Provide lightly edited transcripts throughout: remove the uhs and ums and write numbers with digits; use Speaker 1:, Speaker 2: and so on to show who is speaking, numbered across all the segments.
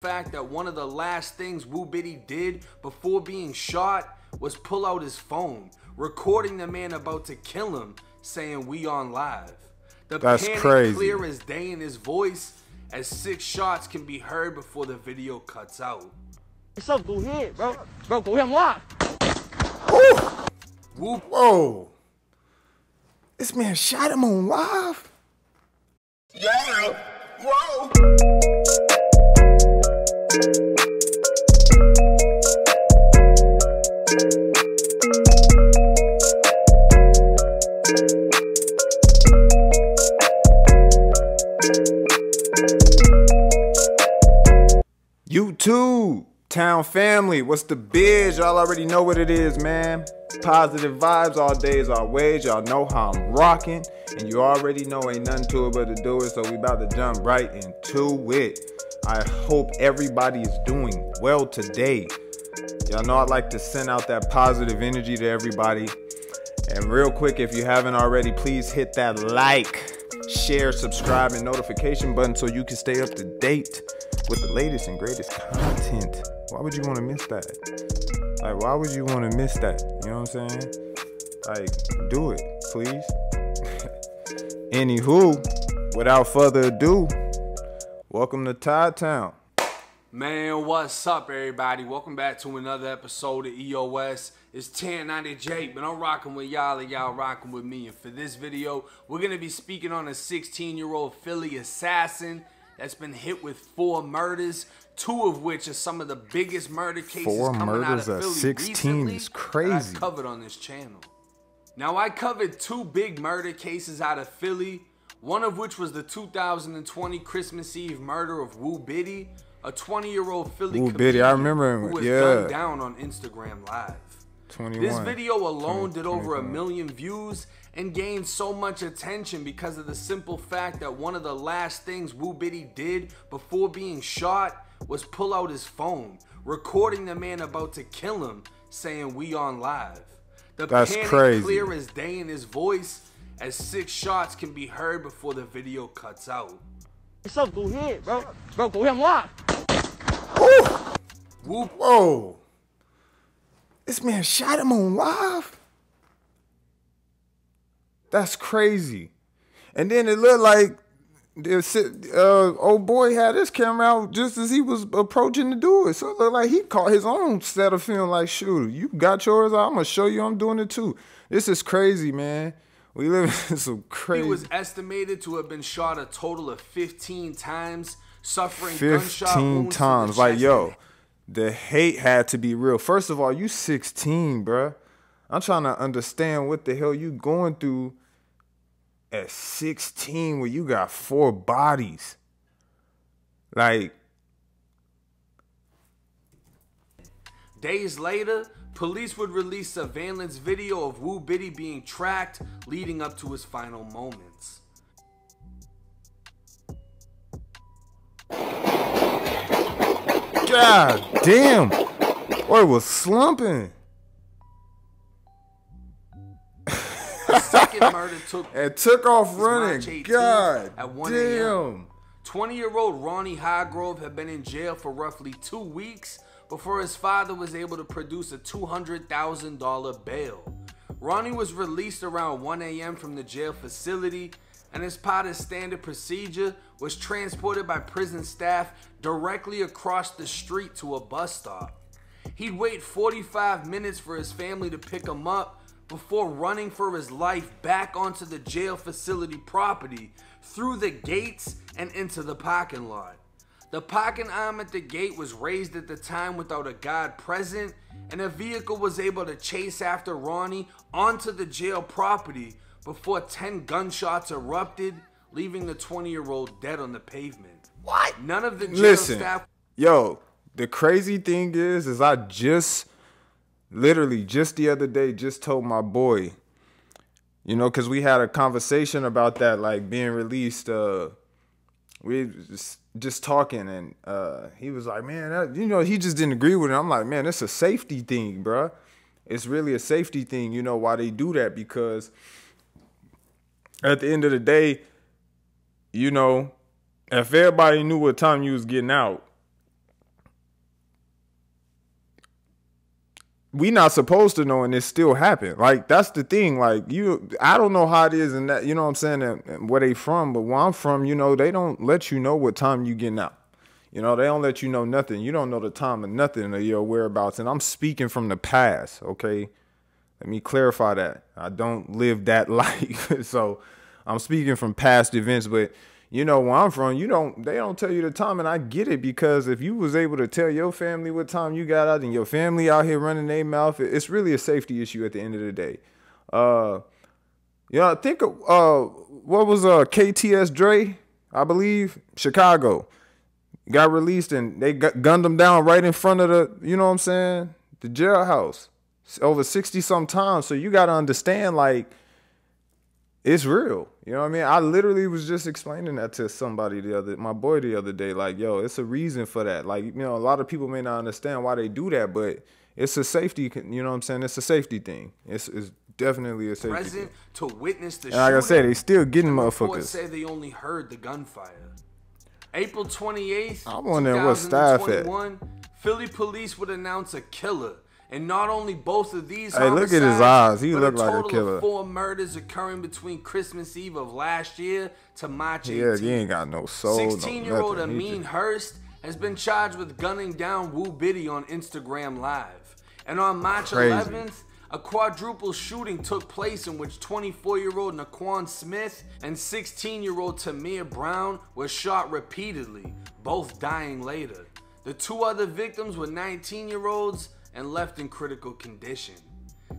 Speaker 1: fact that one of the last things Woo Biddy did before being shot was pull out his phone, recording the man about to kill him, saying "we on live."
Speaker 2: That's
Speaker 1: panic
Speaker 2: crazy.
Speaker 1: Clear as day in his voice, as 6 shots can be heard before the video cuts out.
Speaker 3: So go ahead, bro. Bro, go ahead and walk.
Speaker 2: Whoa. This man shot him on live?
Speaker 4: Yeah. Whoa.
Speaker 2: YouTube, Town family, what's the biz? Y'all already know what it is, man. Positive vibes all days, all ways. Y'all know how I'm rocking, and you already know ain't nothing to it but to do it, so we about to jump right into it. I hope everybody is doing well today. Y'all know I like to send out that positive energy to everybody. And real quick, if you haven't already, please hit that like, share, subscribe, and notification button so you can stay up to date with the latest and greatest content. Why would you want to miss that? Like, why would you want to miss that? You know what I'm saying? Like, do it, please. Anywho, without further ado, welcome to Todd-Town.
Speaker 1: Man, what's up, everybody? Welcome back to another episode of EOS. It's 1090 Jake, but I'm rocking with y'all and y'all rocking with me. And for this video, we're going to be speaking on a 16-year-old Philly assassin that's been hit with 4 murders, 2 of which are some of the biggest murder cases
Speaker 2: 4
Speaker 1: coming out of
Speaker 2: murders at
Speaker 1: Philly
Speaker 2: 16
Speaker 1: recently
Speaker 2: is crazy.
Speaker 1: that I've covered on this channel. Now, I covered 2 big murder cases out of Philly, one of which was the 2020 Christmas Eve murder of Woo Biddy, a 20-year-old Philly
Speaker 2: Woo Biddy, I remember him,
Speaker 1: who was
Speaker 2: yeah.
Speaker 1: gunned down on Instagram Live.
Speaker 2: 21.
Speaker 1: This video alone
Speaker 2: 20,
Speaker 1: did over 1
Speaker 2: 21.
Speaker 1: million views and gained so much attention because of the simple fact that one of the last things Woo Biddy did before being shot was pull out his phone, recording the man about to kill him, saying "we on live."
Speaker 2: That's
Speaker 1: panic
Speaker 2: crazy.
Speaker 1: Clear as day in his voice, as 6 shots can be heard before the video cuts out.
Speaker 3: So go ahead, bro. Bro, go ahead and walk.
Speaker 2: Whoa. This man shot him on live? That's crazy. And then it looked like old boy had his camera out just as he was approaching to do it. So it looked like he caught his own set of film like, shoot, you got yours out, I'm going to show you I'm doing it too. This is crazy, man. We live in some crazy.
Speaker 1: He was estimated to have been shot a total of 15 times, suffering gunshot
Speaker 2: 15
Speaker 1: wounds to
Speaker 2: times.
Speaker 1: the
Speaker 2: Like,
Speaker 1: chest
Speaker 2: yo,
Speaker 1: and
Speaker 2: the hate had to be real. First of all, you 16, bruh. I'm trying to understand what the hell you going through at 16 where you got 4 bodies. Like,
Speaker 1: days later, police would release surveillance video of Woo Biddy being tracked leading up to his final moments.
Speaker 2: God damn. Boy was slumping.
Speaker 1: The second murder
Speaker 2: took off
Speaker 1: March
Speaker 2: running.
Speaker 1: 18th
Speaker 2: God
Speaker 1: at 1
Speaker 2: damn.
Speaker 1: 20-year-old Ronnie Highgrove had been in jail for roughly 2 weeks before his father was able to produce a $200,000 bail. Ronnie was released around 1 a.m. from the jail facility, and as part of standard procedure, was transported by prison staff directly across the street to a bus stop. He'd wait 45 minutes for his family to pick him up before running for his life back onto the jail facility property, through the gates and into the parking lot. The parking arm at the gate was raised at the time without a guard present, and a vehicle was able to chase after Ronnie onto the jail property before 10 gunshots erupted, leaving the 20-year-old dead on the pavement.
Speaker 2: What?
Speaker 1: None of the jail staff...
Speaker 2: Yo, the crazy thing is I literally just the other day just told my boy, you know, because we had a conversation about that, like being released. We just talking, and he was like, man, that, you know, he just didn't agree with it. I'm like, man, it's a safety thing, bruh. It's really a safety thing. You know why they do that? Because at the end of the day, you know, if everybody knew what time you was getting out, we not supposed to know, and it still happened. Like, that's the thing. Like, I don't know how it is in that, you know what I'm saying, and where they from, but where I'm from, you know, they don't let you know what time you getting out. You know, they don't let you know nothing. You don't know the time of nothing or your whereabouts. And I'm speaking from the past, okay? Let me clarify that. I don't live that life. So I'm speaking from past events, but you know, where I'm from, they don't tell you the time, and I get it, because if you was able to tell your family what time you got out and your family out here running their mouth, it's really a safety issue at the end of the day. I think what was KTS Dre, I believe, Chicago, got released, and they gunned him down right in front of the, you know what I'm saying, the jailhouse over 60 some times. So you got to understand, like, it's real. You know what I mean? I literally was just explaining that to somebody my boy the other day. Like, yo, it's a reason for that. Like, you know, a lot of people may not understand why they do that, but it's a safety, you know what I'm saying? It's a safety thing. It's definitely a safety
Speaker 1: Present
Speaker 2: thing.
Speaker 1: To witness the
Speaker 2: shooting. Like I said, they still getting motherfuckers.
Speaker 1: Reports say they only heard the gunfire. April 28th,
Speaker 2: I'm wondering what staff at.
Speaker 1: Philly police would announce a killer. And not only both of these
Speaker 2: look at his eyes. He looked like a killer.
Speaker 1: Of 4 murders occurring between Christmas Eve of last year to March 18th.
Speaker 2: Yeah, he ain't got no soul.
Speaker 1: 16-year-old Amin Hurst has been charged with gunning down Woo Biddy on Instagram Live. And on March 11th, a quadruple shooting took place in which 24-year-old Naquan Smith and 16-year-old Tamir Brown were shot repeatedly, both dying later. The 2 other victims were 19-year-olds and left in critical condition.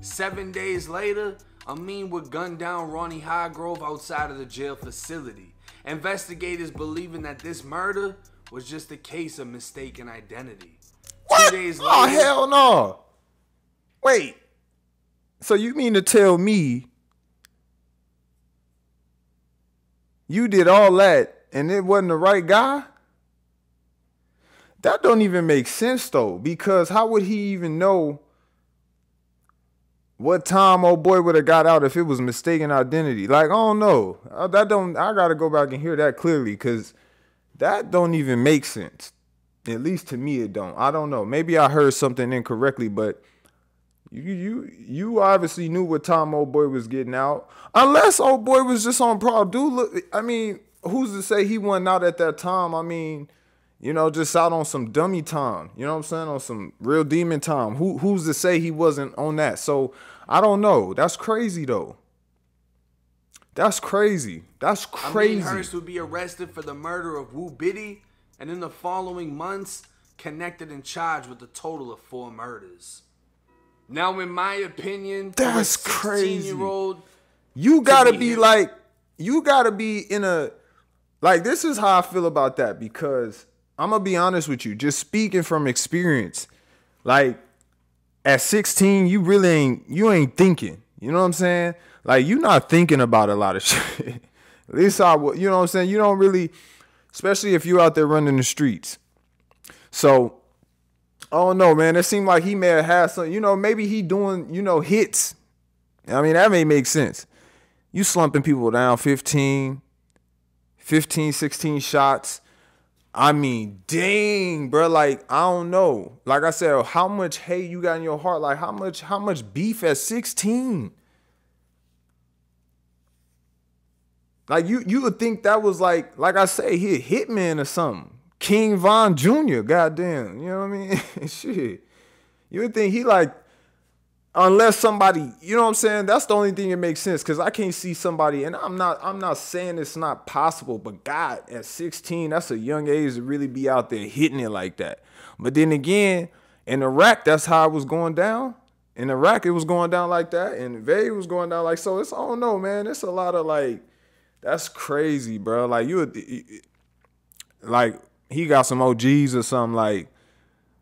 Speaker 1: 7 days later, Amin would gun down Ronnie Highgrove outside of the jail facility. Investigators believing that this murder was just a case of mistaken identity.
Speaker 2: What?
Speaker 1: 2 days later,
Speaker 2: oh, hell no. Wait. So you mean to tell me you did all that and it wasn't the right guy? That don't even make sense, though, because how would he even know what time old boy would have got out if it was mistaken identity? Like, I don't know. I got to go back and hear that clearly, because that don't even make sense. At least to me, it don't. I don't know. Maybe I heard something incorrectly, but you obviously knew what time old boy was getting out. Unless old boy was just on proud. Dude, look, I mean, who's to say he wasn't out at that time? I mean, you know, just out on some dummy time. You know what I'm saying? On some real demon time. Who's to say he wasn't on that? So, I don't know. That's crazy, though. That's crazy. That's crazy.
Speaker 1: Amin Hurst would be arrested for the murder of Woo Biddy, and in the following months, connected and charged with a total of 4 murders. Now, in my opinion,
Speaker 2: that's crazy.
Speaker 1: 16-year-old,
Speaker 2: you gotta be like, you gotta be in a, like, this is how I feel about that, because I'm gonna be honest with you, just speaking from experience. Like, at 16, you ain't thinking. You know what I'm saying? Like, you're not thinking about a lot of shit. At least you know what I'm saying? You don't really, especially if you're out there running the streets. So, I don't know, man. It seemed like he may have had some, you know, maybe he doing, you know, hits. I mean, that may make sense. You slumping people down 15, 16 shots. I mean, dang, bro. Like, I don't know. Like I said, how much hate you got in your heart? Like, how much beef at 16? Like, you would think that was like I say, he a hitman or something. King Von Jr., goddamn. You know what I mean? Shit. You would think he like, unless somebody, you know what I'm saying? That's the only thing that makes sense, because I can't see somebody, and I'm not saying it's not possible, but God, at 16, that's a young age to really be out there hitting it like that. But then again, in Iraq, that's how it was going down. In Iraq, it was going down like that, and Vegas was going down like, so it's, I don't know, man. It's a lot of like, that's crazy, bro. Like, like, he got some OGs or something, like.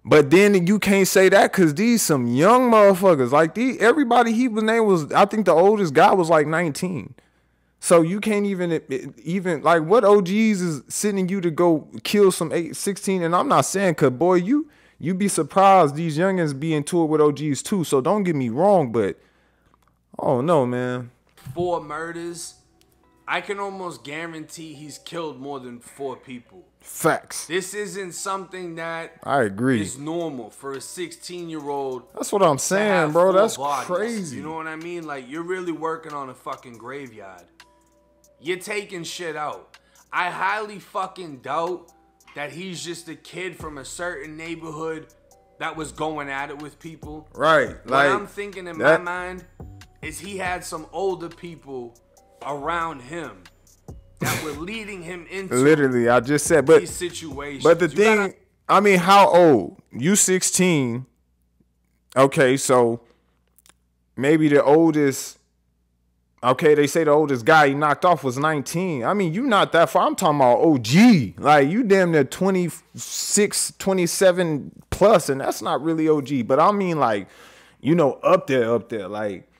Speaker 2: But then you can't say that, because these some young motherfuckers. Like, everybody he was named was, I think the oldest guy was like 19. So you can't even like, what OGs is sending you to go kill some 16? And I'm not saying, because boy, you be surprised these youngins be into it with OGs too. So don't get me wrong, but oh no, man.
Speaker 1: 4 murders I can almost guarantee he's killed more than 4 people.
Speaker 2: Facts.
Speaker 1: This isn't something that
Speaker 2: I agree.
Speaker 1: is normal for a 16-year-old.
Speaker 2: That's what I'm saying, bro. That's
Speaker 1: bodies.
Speaker 2: crazy.
Speaker 1: You know what I mean? Like, you're really working on a fucking graveyard. You're taking shit out. I highly fucking doubt that he's just a kid from a certain neighborhood that was going at it with people.
Speaker 2: Right.
Speaker 1: What
Speaker 2: like
Speaker 1: I'm thinking in my mind is he had some older people around him that were leading him into
Speaker 2: literally, I just said,
Speaker 1: these situations.
Speaker 2: But the thing, I mean, how old? You 16. Okay, so maybe the oldest, okay, they say the oldest guy he knocked off was 19. I mean, you not that far. I'm talking about OG. Like, you damn near 26, 27 plus, and that's not really OG. But I mean, like, you know, up there. Like,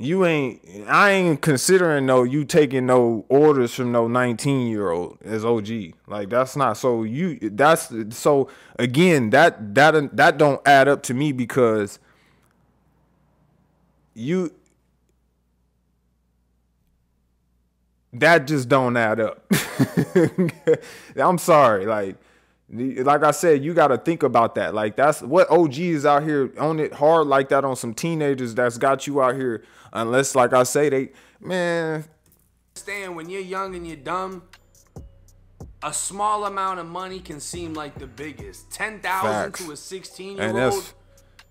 Speaker 2: I ain't considering you taking no orders from no 19-year-old as OG. Like, that's not, so again, that don't add up to me, because that just don't add up. I'm sorry. Like I said, you got to think about that. Like, that's what OG is out here on it hard like that on some teenagers that's got you out here. Unless, like I say,
Speaker 1: understand when you're young and you're dumb, a small amount of money can seem like the biggest. 10,000 to a 16-year-old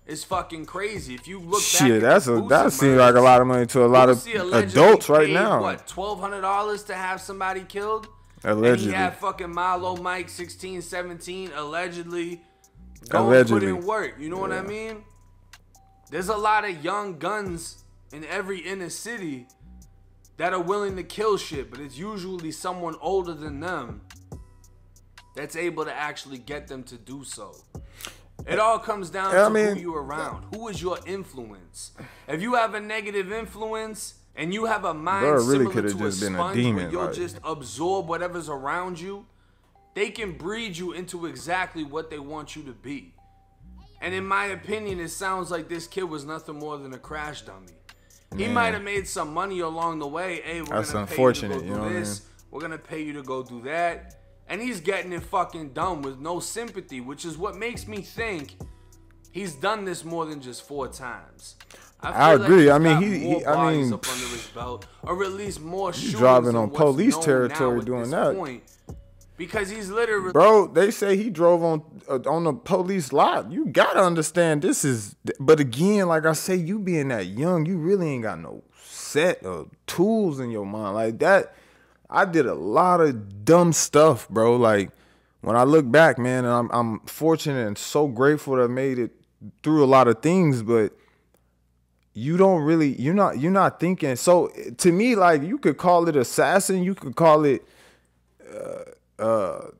Speaker 1: is fucking crazy. If you look back,
Speaker 2: that seems like a lot of money to a lot of adults right now.
Speaker 1: What, $1,200 to have somebody killed?
Speaker 2: Allegedly.
Speaker 1: And he had fucking Milo Mike 16, 17 allegedly going put in work. You know what I mean? There's a lot of young guns in every inner city that are willing to kill shit, but it's usually someone older than them that's able to actually get them to do so. It all comes down to who you're around. Who is your influence? If you have a negative influence and you have a mind similar to a sponge where you'll just absorb whatever's around you, they can breed you into exactly what they want you to be. And in my opinion, it sounds like this kid was nothing more than a crash dummy. He might have made some money along the way. Hey, we're going to pay you to go do this. We're going to pay you to go do that. And he's getting it fucking done with no sympathy, which is what makes me think he's done this more than just 4 times.
Speaker 2: I agree. I mean, he
Speaker 1: up under his belt, or at least more shooters
Speaker 2: driving on police territory doing that.
Speaker 1: Because he's literally,
Speaker 2: bro. They say he drove on the police lot. You gotta understand this is. But again, like I say, you being that young, you really ain't got no set of tools in your mind like that. I did a lot of dumb stuff, bro. Like, when I look back, man, and I'm fortunate and so grateful to have made it through a lot of things, but you don't really, you're not thinking. So to me, like, you could call it assassin, you could call it hard,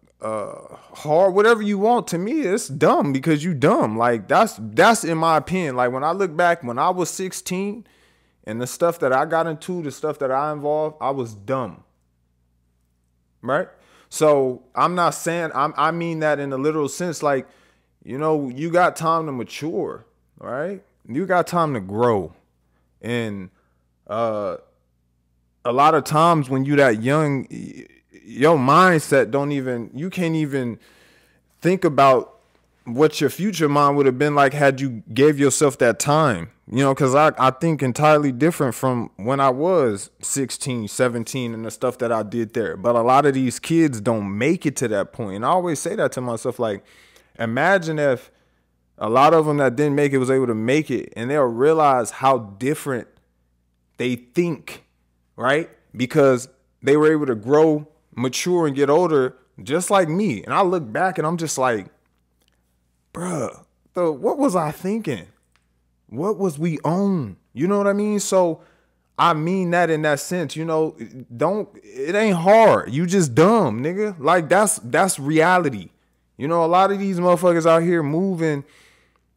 Speaker 2: whatever you want. To me, it's dumb because you dumb. Like, that's in my opinion. Like, when I look back, when I was 16 and the stuff that I got into, the stuff that I involved, I was dumb. Right? So I'm not saying, I mean that in a literal sense. Like, you know, you got time to mature, right? You got time to grow. And a lot of times when you that young, your mindset you can't even think about what your future mind would have been like had you gave yourself that time. You know, because I think entirely different from when I was 16, 17 and the stuff that I did there. But a lot of these kids don't make it to that point. And I always say that to myself, like, imagine if a lot of them that didn't make it was able to make it, and they'll realize how different they think, right? Because they were able to grow, mature, and get older just like me. And I look back and I'm just like, bruh, what was I thinking? What was we on? You know what I mean? So I mean that in that sense, you know, it ain't hard. You just dumb, nigga. Like, that's reality. You know, a lot of these motherfuckers out here moving,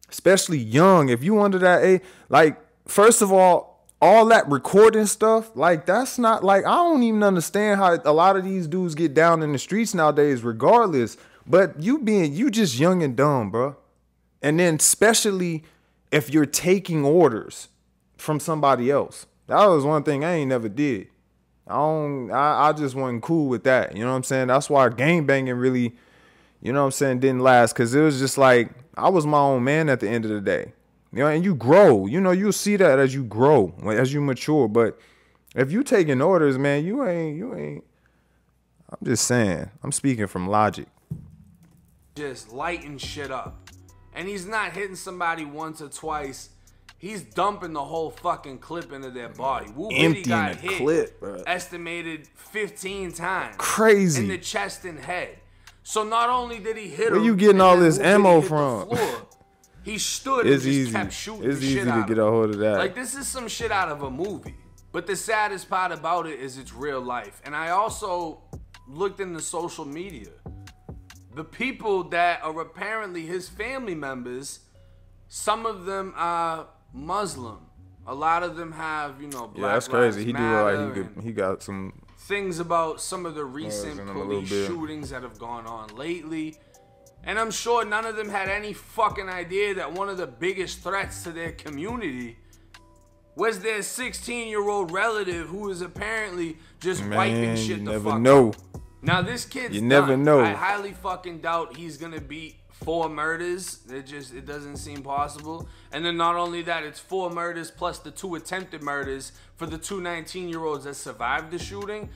Speaker 2: especially young. If you under that age, like, first of all that recording stuff, like, that's not, like, I don't even understand how a lot of these dudes get down in the streets nowadays regardless. But you just young and dumb, bro. And then especially if you're taking orders from somebody else. That was one thing I ain't never did. I just wasn't cool with that. You know what I'm saying? That's why gang banging really, you know what I'm saying, didn't last. Cause it was just like, I was my own man at the end of the day. You know, and you grow. You know, you'll see that as you grow, as you mature. But if you taking orders, man, you ain't. I'm just saying. I'm speaking from logic.
Speaker 1: Just lighting shit up. And he's not hitting somebody once or twice. He's dumping the whole fucking clip into their body. Woo Biddy got hit, clip, bro. Estimated 15 times.
Speaker 2: Crazy.
Speaker 1: In the chest and head. So not only did he hit him.
Speaker 2: Where you getting all this ammo from?
Speaker 1: He stood and just kept shooting the shit out of him. It's easy to
Speaker 2: get a hold of that.
Speaker 1: Like, this is some shit out of a movie. But the saddest part about it is it's real life. And I also looked into social media. The people that are apparently his family members, some of them are Muslim. A lot of them have, you know, Black
Speaker 2: that's crazy.
Speaker 1: Lives Matter.
Speaker 2: He got some
Speaker 1: things about some of the recent police shootings that have gone on lately. And I'm sure none of them had any fucking idea that one of the biggest threats to their community was their 16-year-old relative who is apparently just wiping shit the fuck up. Now this kid's
Speaker 2: you never know.
Speaker 1: I highly fucking doubt he's gonna beat 4 murders. It doesn't seem possible. And then not only that, it's 4 murders plus the 2 attempted murders for the 2 19-year-olds that survived the shooting.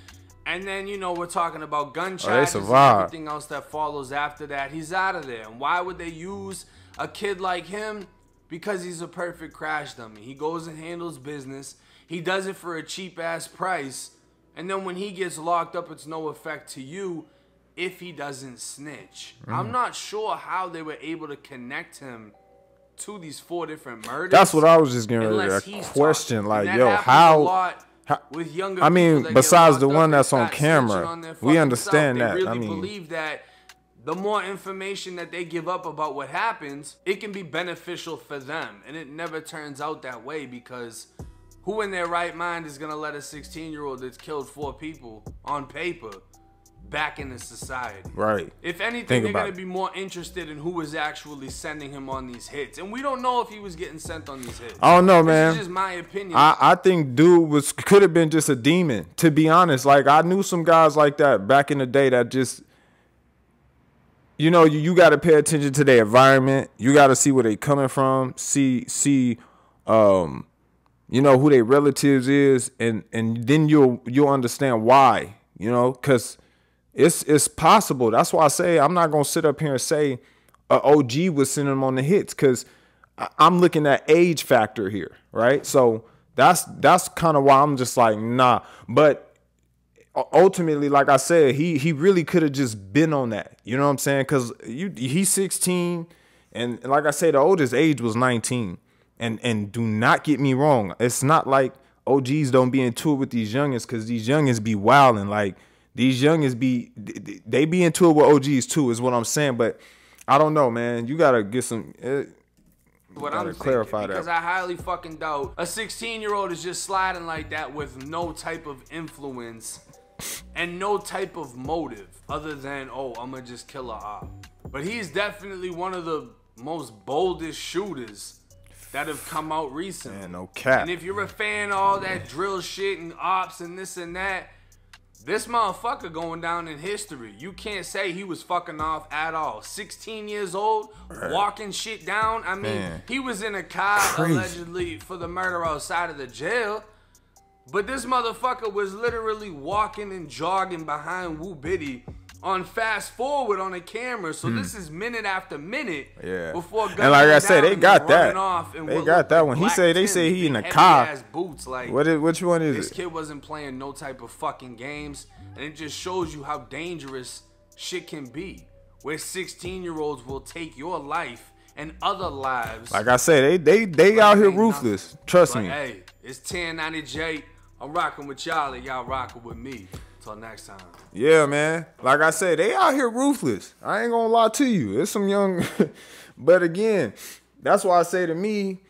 Speaker 1: And then, you know, we're talking about gun charges and everything else that follows after that. He's out of there. And why would they use a kid like him? Because he's a perfect crash dummy. He goes and handles business. He does it for a cheap-ass price. And then when he gets locked up, it's no effect to you if he doesn't snitch. I'm not sure how they were able to connect him to these 4 different murders.
Speaker 2: That's what I was just getting ready to question. Like, yo, how
Speaker 1: with younger
Speaker 2: I mean, besides the one that's on camera, we understand that.
Speaker 1: They really believe that the more information that they give up about what happens, it can be beneficial for them. And it never turns out that way, because who in their right mind is going to let a 16-year-old that's killed 4 people on paper back into society?
Speaker 2: Right.
Speaker 1: If anything, they're going to be more interested in who was actually sending him on these hits. And we don't know if he was getting sent on these hits.
Speaker 2: I don't know, man.
Speaker 1: This is just my opinion.
Speaker 2: I think dude could have been just a demon, to be honest. Like, I knew some guys like that back in the day that just, you know, you got to pay attention to their environment. You got to see where they coming from, see you know, who their relatives is, and then you'll understand why, you know, because it's possible. That's why I say I'm not going to sit up here and say a OG was sending them on the hits, because I'm looking at age factor here, right? So that's kind of why I'm just like, nah. But ultimately, like I said, he really could have just been on that. You know what I'm saying? Because he's 16, and like I said, the oldest age was 19. And do not get me wrong, it's not like OGs don't be into it with these youngins, because these youngins be wilding. Like, these youngins they be into it with OGs too, is what I'm saying. But I don't know, man. You gotta get some.
Speaker 1: What I'm clarify that, because I highly fucking doubt a 16-year-old is just sliding like that with no type of influence and no type of motive other than, oh, I'm gonna just kill a op. But he's definitely one of the most boldest shooters that have come out recently.
Speaker 2: Man, no cap.
Speaker 1: And if you're a fan of all that drill shit and ops and this and that, this motherfucker going down in history. You can't say he was fucking off at all. 16 years old, walking shit down. I mean, he was in a car allegedly for the murder outside of the jail. But this motherfucker was literally walking and jogging behind Woo Biddy on fast forward on a camera. So this is minute after minute before guns,
Speaker 2: and like I said, they got that. They got that one. They say he in a car.
Speaker 1: Boots, like,
Speaker 2: which one is
Speaker 1: this kid wasn't playing no type of fucking games. And it just shows you how dangerous shit can be, where 16-year-olds will take your life and other lives.
Speaker 2: Like I said, they out here ruthless. Trust me.
Speaker 1: Hey, it's 1090J. I'm rocking with y'all and y'all rocking with me. Till next time.
Speaker 2: Yeah, man. Like I said, they out here ruthless. I ain't gonna lie to you. It's some young, but again, that's why I say to me,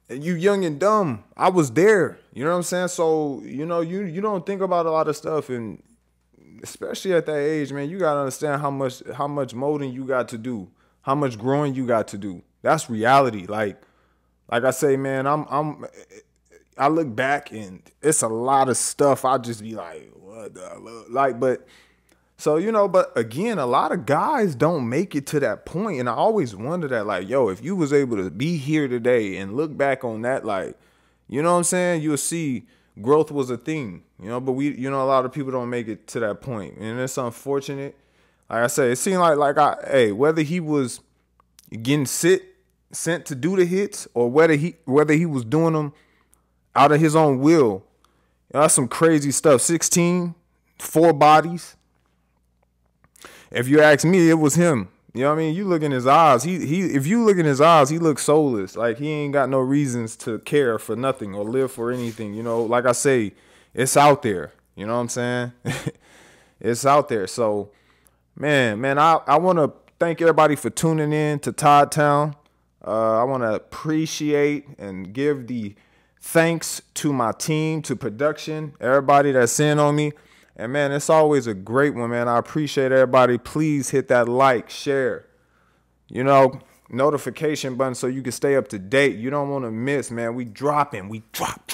Speaker 2: you young and dumb. I was there. You know what I'm saying? So, you know, you don't think about a lot of stuff, and especially at that age, man, you gotta understand how much molding you got to do, how much growing you got to do. That's reality. Like I say, man, I look back and it's a lot of stuff. I just be like, what the like, but so, you know, but again, a lot of guys don't make it to that point. And I always wonder that, like, yo, if you was able to be here today and look back on that, like, you know what I'm saying? You'll see growth was a thing, you know, but you know, a lot of people don't make it to that point. And it's unfortunate. Like I said, it seemed hey, whether he was getting sent to do the hits or whether he was doing them out of his own will, you know, that's some crazy stuff. 16, 4 bodies. If you ask me, it was him. You know what I mean? You look in his eyes. If you look in his eyes, he looks soulless. Like he ain't got no reasons to care for nothing or live for anything. You know, like I say, it's out there. You know what I'm saying? It's out there. So, man, I want to thank everybody for tuning in to Todd-Town. I want to appreciate and give the thanks to my team, to production, everybody that's in on me. And, man, it's always a great one, man. I appreciate everybody. Please hit that like, share, you know, notification button so you can stay up to date. You don't want to miss, man. We dropping. We drop.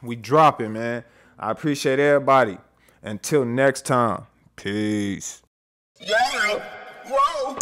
Speaker 2: We dropping, man. I appreciate everybody. Until next time, peace.
Speaker 4: Yeah. Whoa.